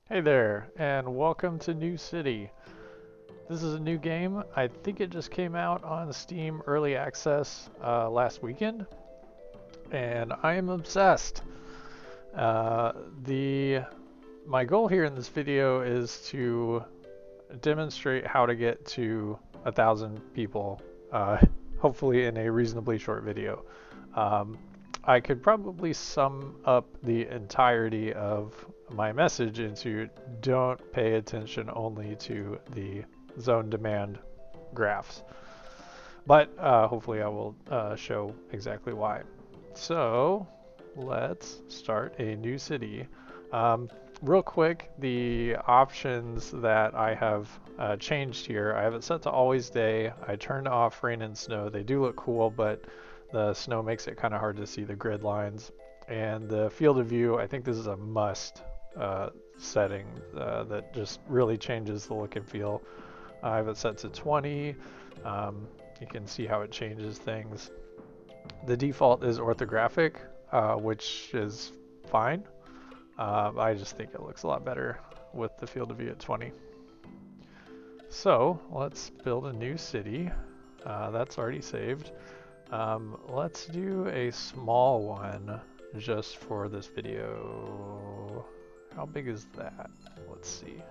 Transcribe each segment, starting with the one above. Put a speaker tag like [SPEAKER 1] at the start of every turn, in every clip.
[SPEAKER 1] Hey there, and welcome to New City. This is a new game. I think it just came out on Steam Early Access last weekend, and I am obsessed. Uh, the My goal here in this video is to demonstrate how to get to 1,000 people, hopefully in a reasonably short video. Um, I could probably sum up the entirety of my message into don't pay attention only to the zone demand graphs. But hopefully I will show exactly why. So let's start a new city. Real quick, the options that I have changed here, I have it set to always day. I turned off rain and snow. They do look cool, but the snow makes it kind of hard to see the grid lines. And the field of view, I think this is a must setting that just really changes the look and feel. I have it set to 20. You can see how it changes things. The default is orthographic, which is fine. I just think it looks a lot better with the field of view at 20. So let's build a new city. That's already saved. Let's do a small one just for this video. How big is that? Let's see.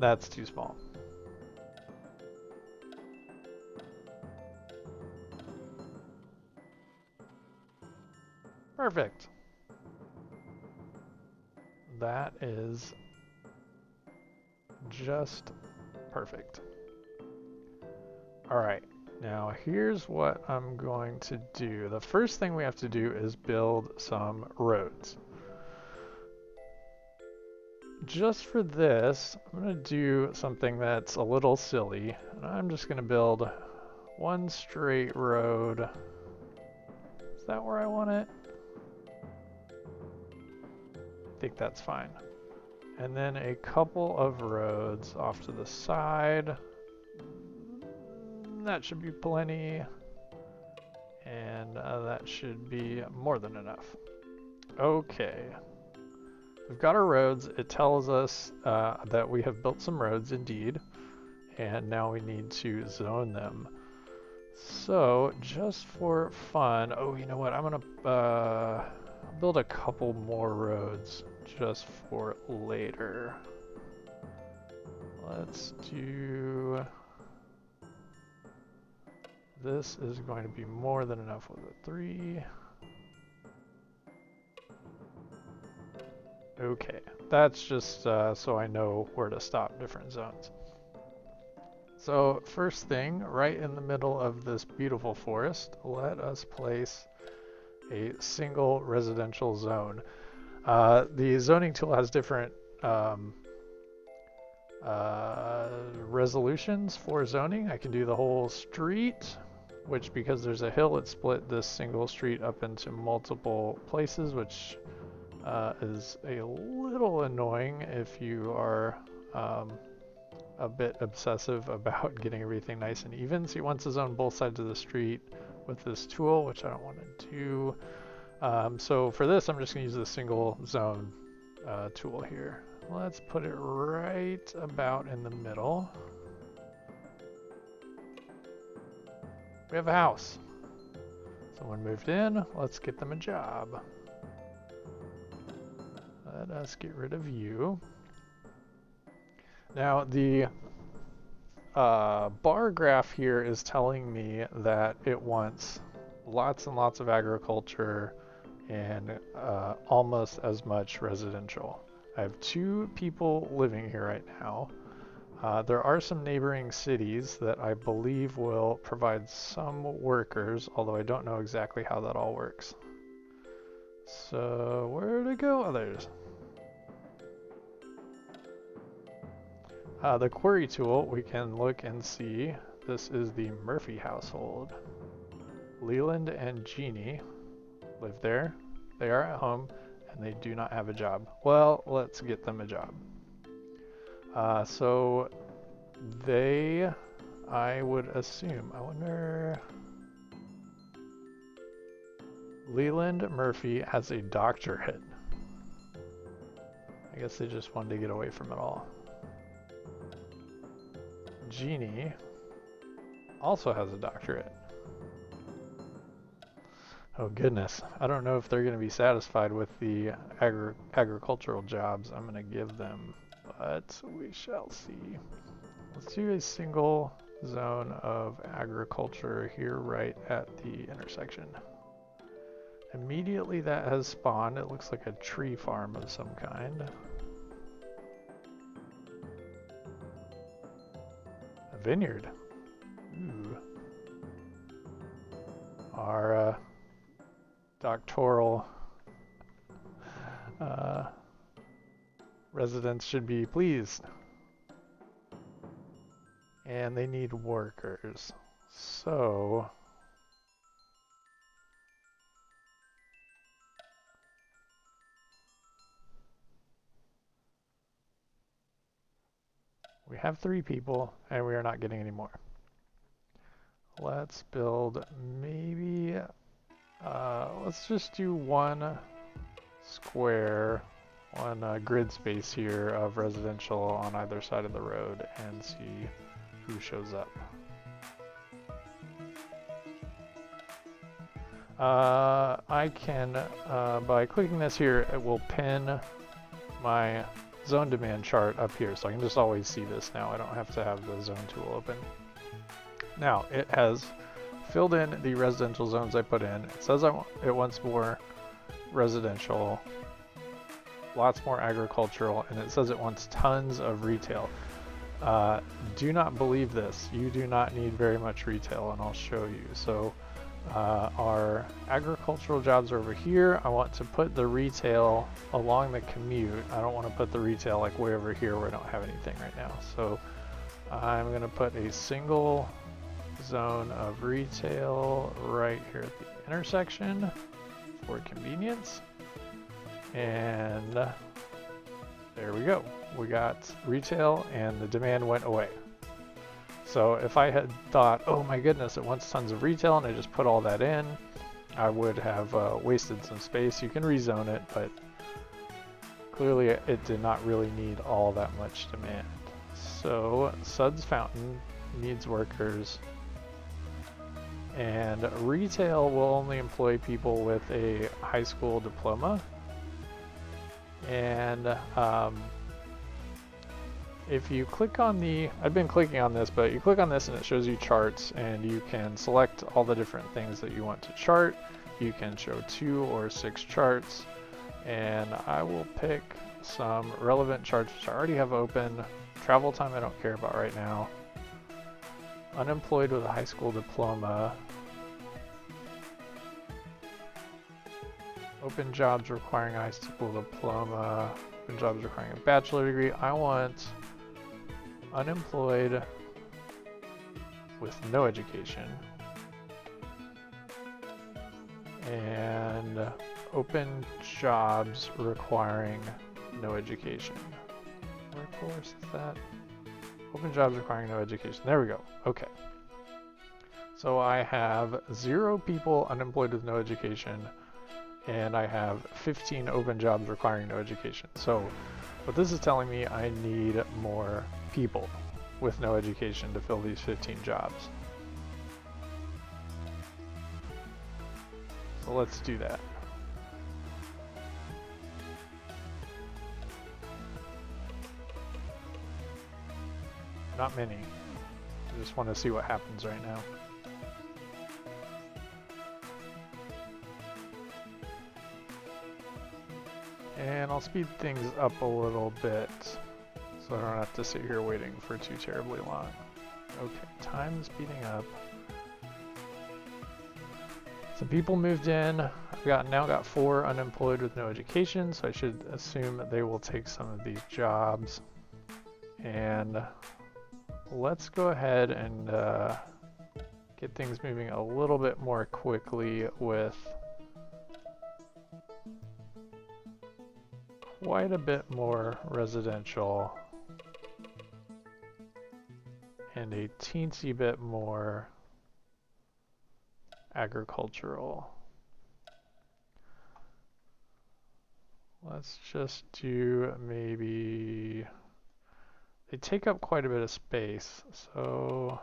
[SPEAKER 1] That's too small. Perfect. That is just perfect. All right, now here's what I'm going to do. The first thing we have to do is build some roads. Just for this, I'm going to do something that's a little silly. And I'm just going to build one straight road. Is that where I want it? I think that's fine. And then a couple of roads off to the side. That should be plenty. And that should be more than enough. Okay. We've got our roads. It tells us that we have built some roads indeed. And now we need to zone them. So just for fun, oh, you know what? I'm gonna build a couple more roads just for later. Let's do... This is going to be more than enough with a 3. Okay, that's just so I know where to stop different zones. So first thing, right in the middle of this beautiful forest, let us place a single residential zone. The zoning tool has different resolutions for zoning. I can do the whole street, which because there's a hill, it split this single street up into multiple places, which is a little annoying if you are a bit obsessive about getting everything nice and even. So he wants to zone both sides of the street with this tool, which I don't want to do. So for this, I'm just going to use the single zone tool here. Let's put it right about in the middle. We have a house. Someone moved in. Let's get them a job. Let us get rid of you. Now the bar graph here is telling me that it wants lots and lots of agriculture and almost as much residential. I have 2 people living here right now. There are some neighboring cities that I believe will provide some workers, although I don't know exactly how that all works. So where to go others? The query tool, we can look and see. This is the Murphy household. Leland and Jeannie live there. They are at home and they do not have a job. Well, let's get them a job. So they, I would assume, I wonder... Leland Murphy has a doctorate. I guess they just wanted to get away from it all. Jeannie also has a doctorate. Oh goodness, I don't know if they're going to be satisfied with the agricultural jobs I'm going to give them, but we shall see. Let's do a single zone of agriculture here right at the intersection. Immediately that has spawned. It looks like a tree farm of some kind. A vineyard. Ooh. Our doctoral residents should be pleased. And they need workers. So we have 3 people and we are not getting any more. Let's build maybe, let's just do 1 square, 1 grid space here of residential on either side of the road and see who shows up. I can, by clicking this here, it will pin my zone demand chart up here, so I can just always see this now. I don't have to have the zone tool open. Now, it has filled in the residential zones I put in. It says it wants more residential, lots more agricultural, and it says it wants tons of retail. Do not believe this. You do not need very much retail, and I'll show you. So our agricultural jobs are over here. I want to put the retail along the commute. I don't want to put the retail like way over here where I don't have anything right now. So I'm going to put a single zone of retail right here at the intersection for convenience. And there we go. We got retail and the demand went away. So if I had thought, oh my goodness, it wants tons of retail and I just put all that in, I would have wasted some space. You can rezone it, but clearly it did not really need all that much demand. So Suds Fountain needs workers, and retail will only employ people with a high school diploma. And if you click on the, I've been clicking on this, but you click on this and it shows you charts, and you can select all the different things that you want to chart. You can show 2 or 6 charts, and I will pick some relevant charts which I already have open. Travel time I don't care about right now. Unemployed with a high school diploma. Open jobs requiring a high school diploma. Open jobs requiring a bachelor degree. I want unemployed with no education. And open jobs requiring no education. Workforce, is that? Open jobs requiring no education. There we go. Okay. So I have 0 people unemployed with no education, and I have 15 open jobs requiring no education. So what this is telling me, I need more people with no education to fill these 15 jobs. So let's do that. Not many. I just want to see what happens right now. And I'll speed things up a little bit so I don't have to sit here waiting for too terribly long. Okay, time is speeding up. Some people moved in. I've now got 4 unemployed with no education, so I should assume that they will take some of these jobs. And let's go ahead and get things moving a little bit more quickly with quite a bit more residential and a teensy bit more agricultural. Let's just do maybe... They take up quite a bit of space, so...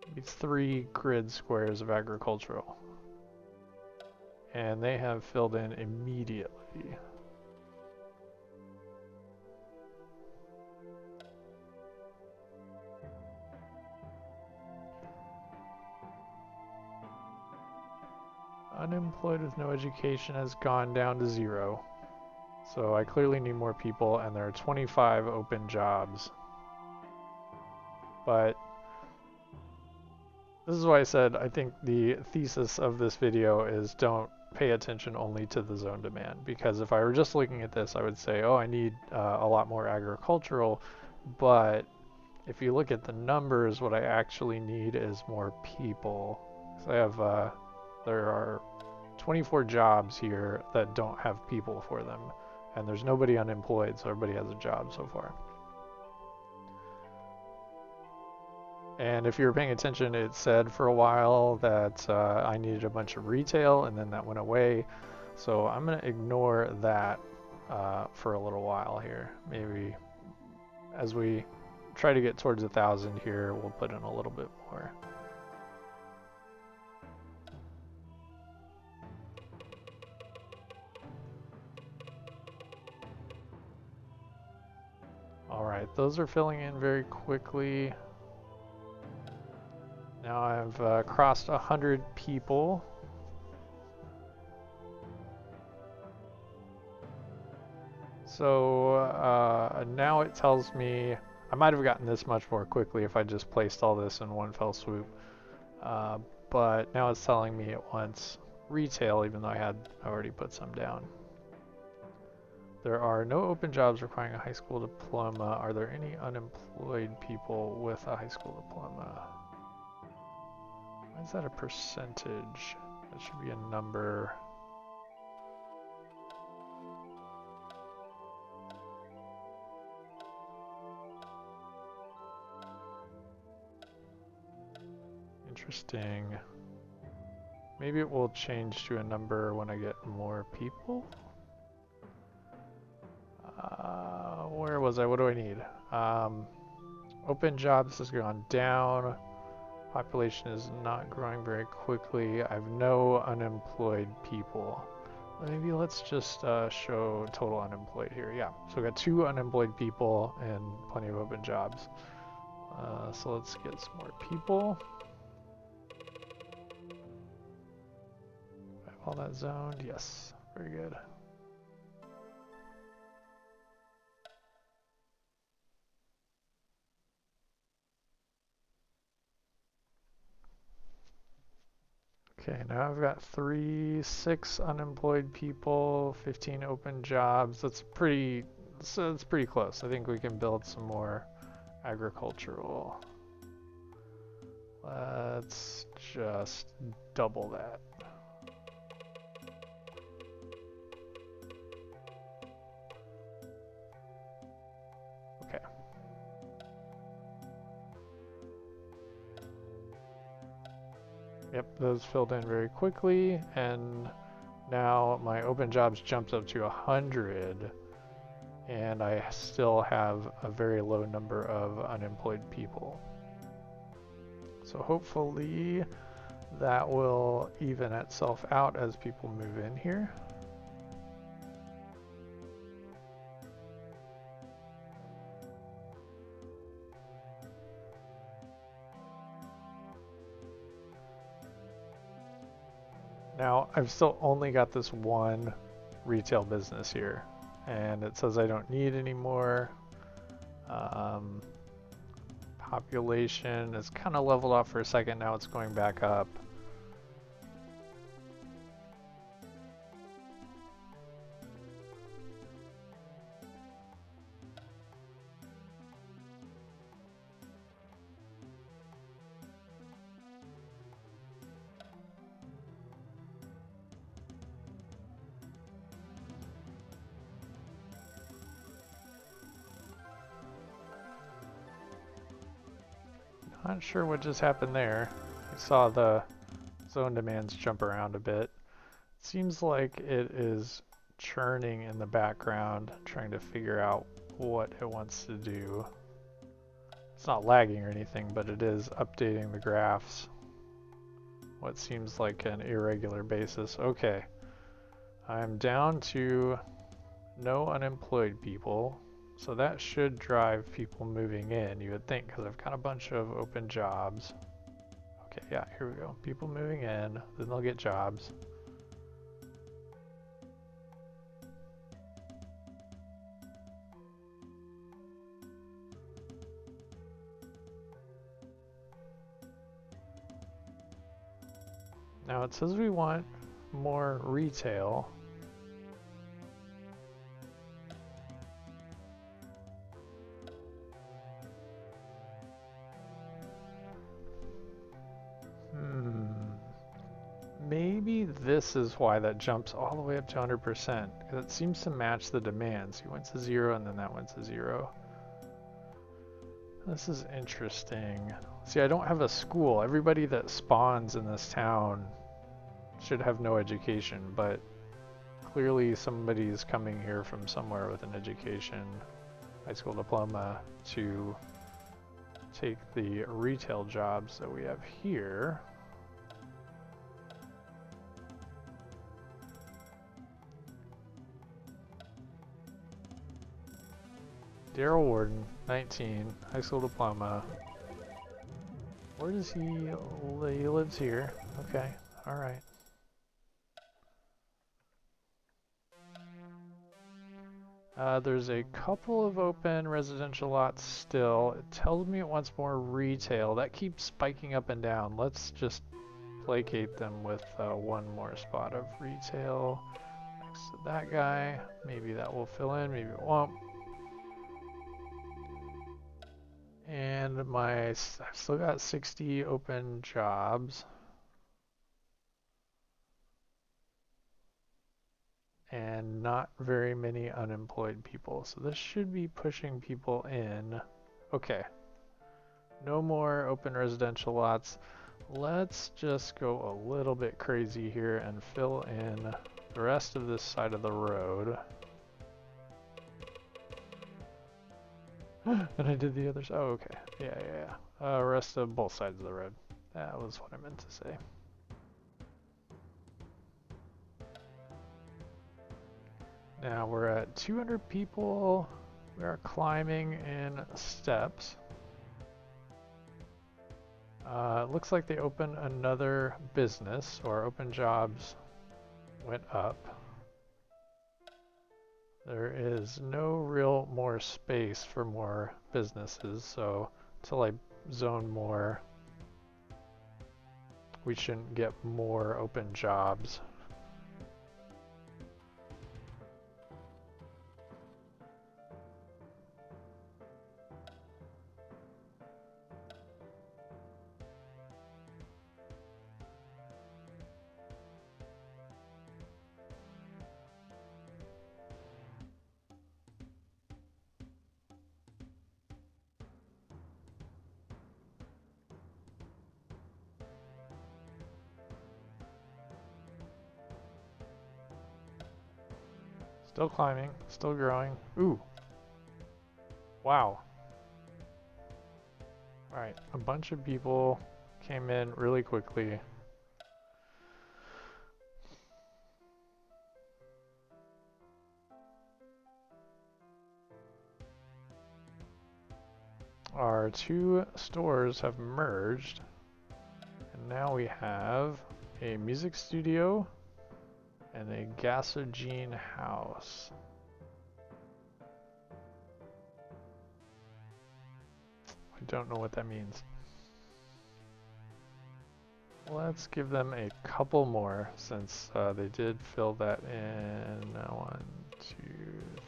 [SPEAKER 1] maybe 3 grid squares of agricultural. And they have filled in immediately. Unemployed with no education has gone down to 0. So I clearly need more people, and there are 25 open jobs. But this is why I said I think the thesis of this video is don't pay attention only to the zone demand. Because if I were just looking at this, I would say, oh, I need a lot more agricultural. But if you look at the numbers, what I actually need is more people. So I have, there are 24 jobs here that don't have people for them. And there's nobody unemployed, so everybody has a job so far. And if you were paying attention, it said for a while that I needed a bunch of retail, and then that went away. So I'm going to ignore that for a little while here. Maybe as we try to get towards 1,000 here, we'll put in a little bit more. All right, those are filling in very quickly. Now I've crossed 100 people. So now it tells me, I might have gotten this much more quickly if I just placed all this in one fell swoop. But now it's telling me it wants retail, even though I had already put some down. There are no open jobs requiring a high school diploma. Are there any unemployed people with a high school diploma? Why is that a percentage? That should be a number. Interesting. Maybe it will change to a number when I get more people? Where was I? What do I need? Open jobs has gone down. Population is not growing very quickly. I have no unemployed people. Maybe let's just show total unemployed here. Yeah, so we got 2 unemployed people and plenty of open jobs. So let's get some more people. I have all that zoned. Yes, very good. Okay, now I've got 6 unemployed people, 15 open jobs. That's pretty, so it's pretty close. I think we can build some more agricultural. Let's just double that. Okay. Yep, those filled in very quickly, and now my open jobs jumped up to 100, and I still have a very low number of unemployed people. So hopefully that will even itself out as people move in here. Now, I've still only got this one retail business here, and it says I don't need any more. Population is kind of leveled off for a second, now it's going back up. Not sure what just happened there. I saw the zone demands jump around a bit. Seems like it is churning in the background, trying to figure out what it wants to do. It's not lagging or anything, but it is updating the graphs. What seems like an irregular basis. Okay. I'm down to no unemployed people. So that should drive people moving in, you would think, because I've got a bunch of open jobs. Okay, yeah, here we go. People moving in, then they'll get jobs. Now it says we want more retail. Maybe this is why that jumps all the way up to 100%, because it seems to match the demands. You went to 0 and then that went to 0. This is interesting. See, I don't have a school. Everybody that spawns in this town should have no education, but clearly somebody's coming here from somewhere with an education, high school diploma, to take the retail jobs that we have here. Daryl Warden, 19, high school diploma. Where does he lives here. Okay, alright. There's a couple of open residential lots still. It tells me it wants more retail. That keeps spiking up and down. Let's just placate them with one more spot of retail next to that guy. Maybe that will fill in, maybe it won't. And I've still got 60 open jobs. And not very many unemployed people. So this should be pushing people in. Okay. No more open residential lots. Let's just go a little bit crazy here and fill in the rest of this side of the road. And I did the other side. Oh, okay. Yeah. Rest of both sides of the road. That was what I meant to say. Now we're at 200 people. We are climbing in steps. It looks like they opened another business, or open jobs went up. There is no real more space for more businesses, so until I zone more, we shouldn't get more open jobs. Still climbing, still growing. Ooh. Wow. Alright, a bunch of people came in really quickly. Our two stores have merged, and now we have a music studio and a gasogene house. I don't know what that means. Let's give them a couple more since they did fill that in. 1, 2,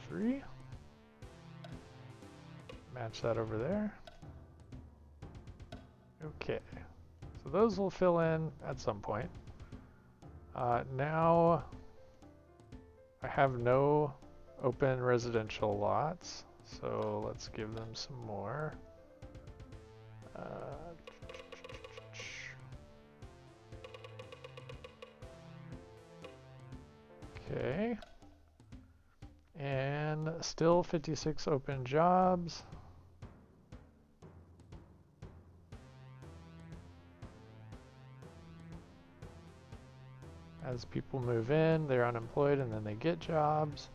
[SPEAKER 1] 3. Match that over there. Okay, so those will fill in at some point. Now I have no open residential lots, so let's give them some more. Okay. And still 56 open jobs. As people move in, they're unemployed and then they get jobs.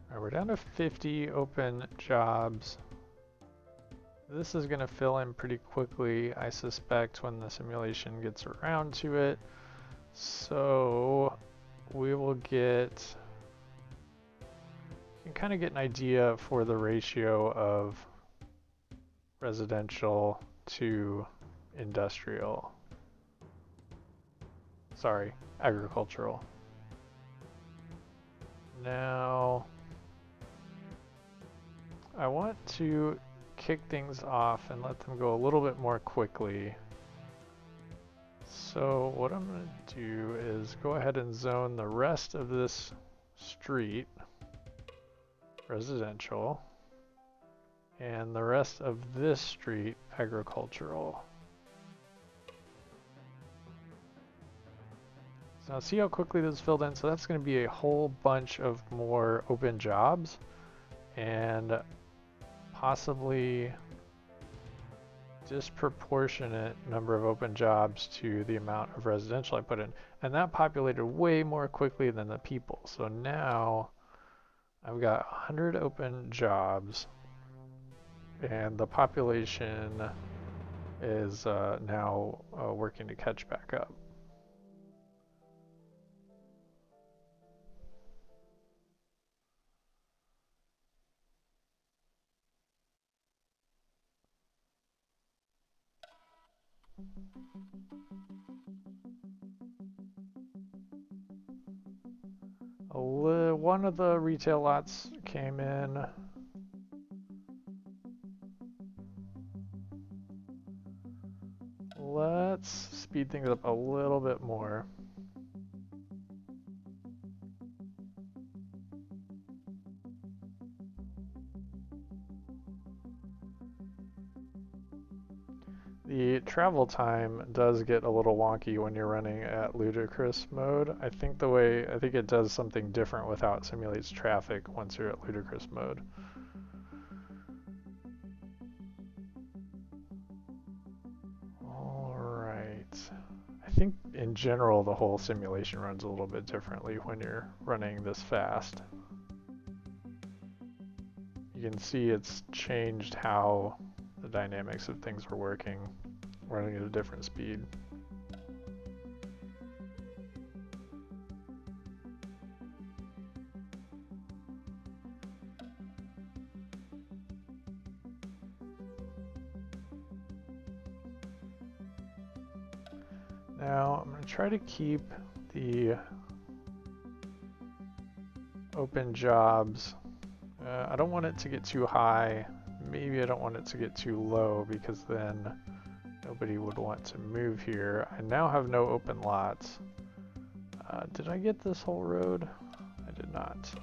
[SPEAKER 1] All right, we're down to 50 open jobs. This is going to fill in pretty quickly, I suspect, when the simulation gets around to it. So we will get, you can kind of get an idea for the ratio of residential to industrial. Sorry, agricultural. Now, I want to kick things off and let them go a little bit more quickly. So what I'm going to do is go ahead and zone the rest of this street residential and the rest of this street agricultural. So now see how quickly this filled in? So that's going to be a whole bunch of more open jobs and possibly disproportionate number of open jobs to the amount of residential I put in. And that populated way more quickly than the people. So now I've got 100 open jobs and the population is now working to catch back up. One of the retail lots came in. Let's speed things up a little bit more. The travel time does get a little wonky when you're running at ludicrous mode. I think it does something different with how it simulates traffic once you're at ludicrous mode. All right. I think in general the whole simulation runs a little bit differently when you're running this fast. You can see it's changed how the dynamics of things are working, running at a different speed. Now I'm going to try to keep the open jobs. I don't want it to get too high. Maybe I don't want it to get too low because then nobody would want to move here. I now have no open lots. Did I get this whole road? I did not.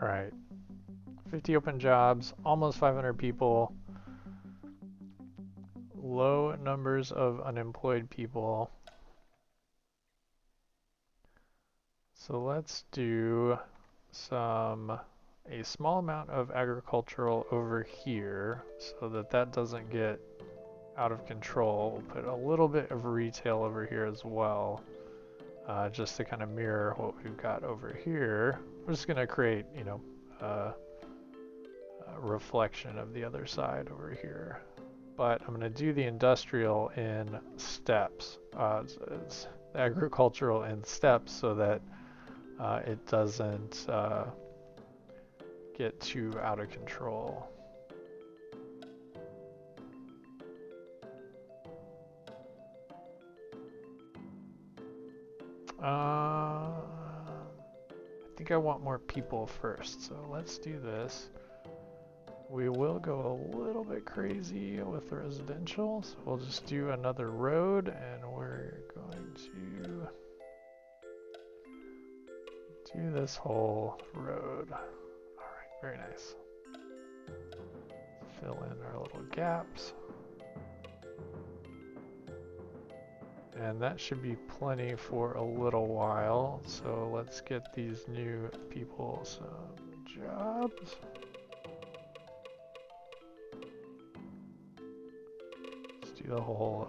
[SPEAKER 1] All right, 50 open jobs, almost 500 people, low numbers of unemployed people. So let's do a small amount of agricultural over here so that doesn't get out of control. We'll put a little bit of retail over here as well, just to kind of mirror what we've got over here. We're just going to create, a reflection of the other side over here. But I'm going to do the industrial in steps. It's agricultural in steps so that it doesn't get too out of control. I think I want more people first, so let's do this. We will go a little bit crazy with the residential, so we'll just do another road, and we're going to do this whole road. Alright, very nice. Fill in our little gaps. And that should be plenty for a little while, so let's get these new people some jobs. Let's do the whole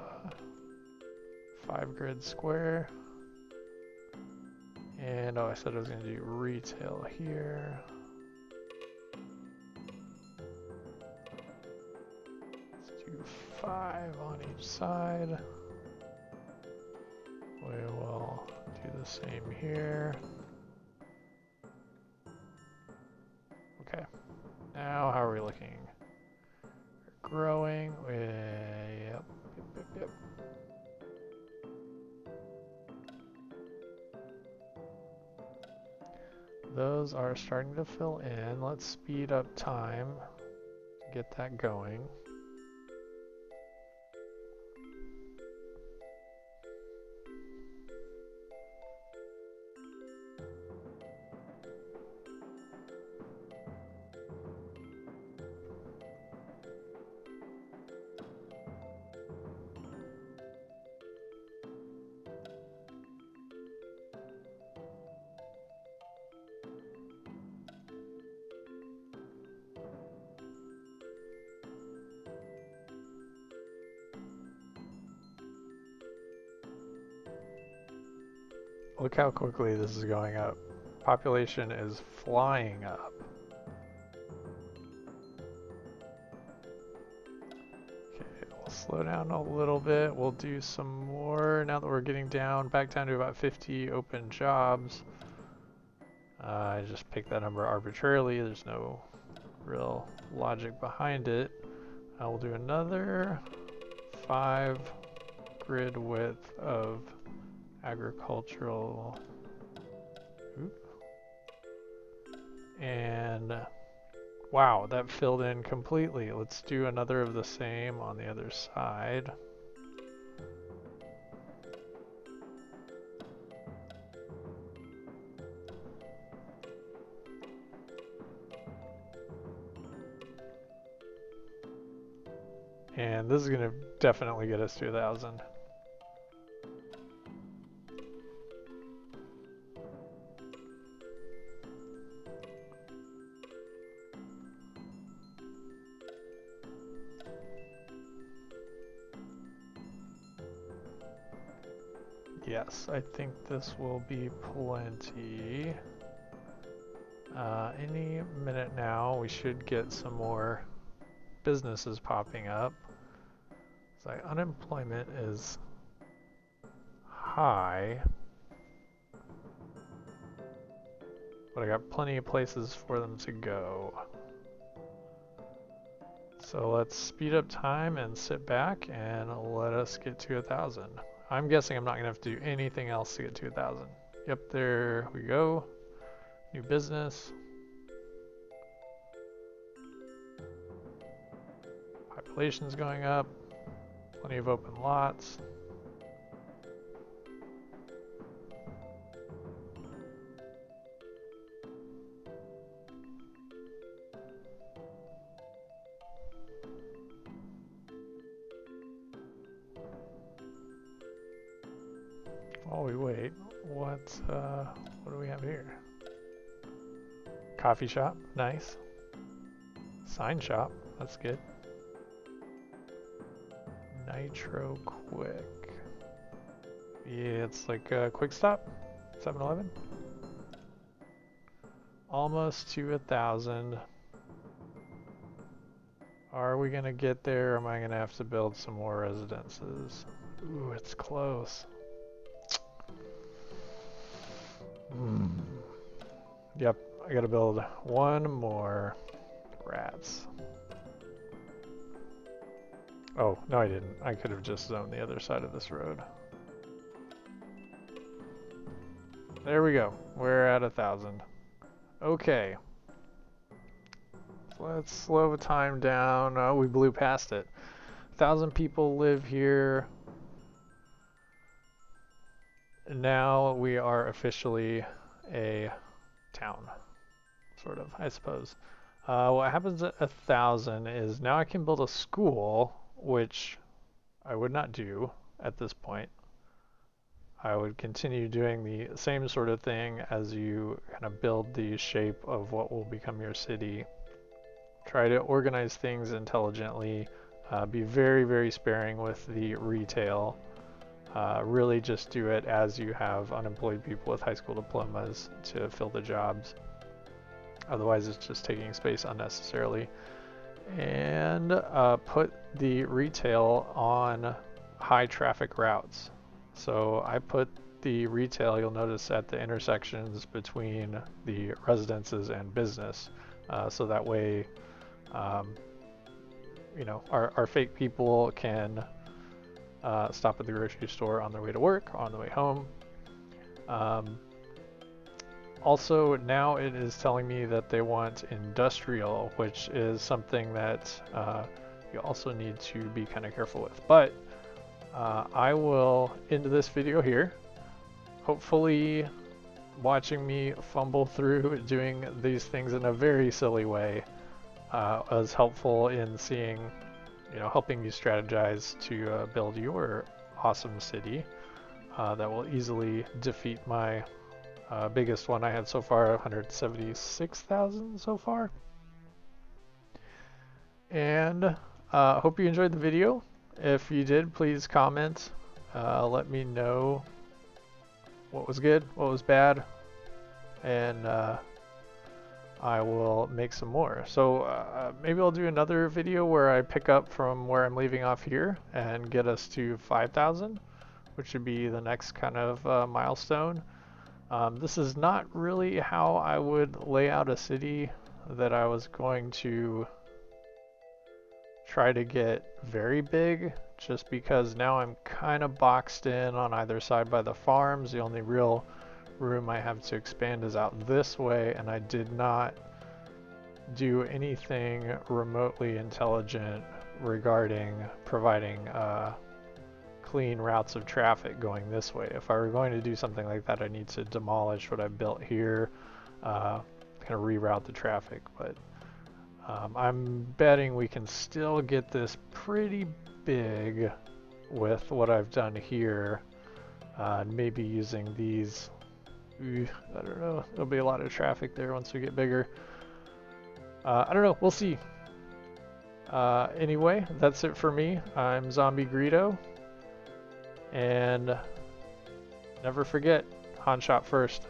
[SPEAKER 1] 5-grid square. And oh, I said I was going to do retail here. Let's do 5 on each side. We will do the same here. Okay. Now, how are we looking? We're growing. Yep. Those are starting to fill in. Let's speed up time to get that going. Look how quickly this is going up. Population is flying up. Okay, we'll slow down a little bit. We'll do some more now that we're getting back down to about 50 open jobs. I just picked that number arbitrarily. There's no real logic behind it. We'll do another 5 grid width of agricultural, and wow, that filled in completely. Let's do another of the same on the other side. And this is going to definitely get us to 1,000. Yes, I think this will be plenty. Any minute now, we should get some more businesses popping up. So unemployment is high, but I got plenty of places for them to go. So let's speed up time and sit back and let us get to 1,000. I'm guessing I'm not gonna have to do anything else to get to 1,000. Yep, there we go. New business. Population's going up. Plenty of open lots. While we wait, what do we have here? Coffee shop, nice. Sign shop, that's good. Nitro Quick. Yeah, it's like a quick stop. 7-Eleven. Almost to 1,000. Are we gonna get there, or am I gonna have to build some more residences? Ooh, it's close. Yep, I gotta build one more rats. Oh, no I didn't. I could have just zoned the other side of this road. There we go. We're at 1,000. Okay. Let's slow time down. Oh, we blew past it. 1,000 people live here. Now we are officially a town. Sort of, I suppose. What happens at 1,000 is now I can build a school, which I would not do at this point. I would continue doing the same sort of thing as you kind of build the shape of what will become your city. Try to organize things intelligently. Be very, very sparing with the retail. Really just do it as you have unemployed people with high school diplomas to fill the jobs. Otherwise it's just taking space unnecessarily. And put the retail on high traffic routes. So I put the retail, you'll notice, at the intersections between the residences and business. So that way, you know, our fake people can stop at the grocery store on their way to work, on the way home. Also, now it is telling me that they want industrial, which is something that you also need to be kind of careful with. But I will end this video here. Hopefully, watching me fumble through doing these things in a very silly way was helpful in seeing, you know, helping you strategize to build your awesome city that will easily defeat my biggest one I had so far, 176,000 so far. And hope you enjoyed the video. If you did, please comment. Let me know what was good, what was bad, and I will make some more. So maybe I'll do another video where I pick up from where I'm leaving off here and get us to 5,000, which would be the next kind of milestone. This is not really how I would lay out a city that I was going to try to get very big, just because now I'm kind of boxed in on either side by the farms. The only real room I have to expand is out this way, and I did not do anything remotely intelligent regarding providing clean routes of traffic going this way. If I were going to do something like that, I need to demolish what I built here, kind of reroute the traffic. But I'm betting we can still get this pretty big with what I've done here, maybe using these. I don't know, there'll be a lot of traffic there once we get bigger. I don't know, we'll see. Anyway, that's it for me. I'm Zombie Greedo. And never forget, Han shot first.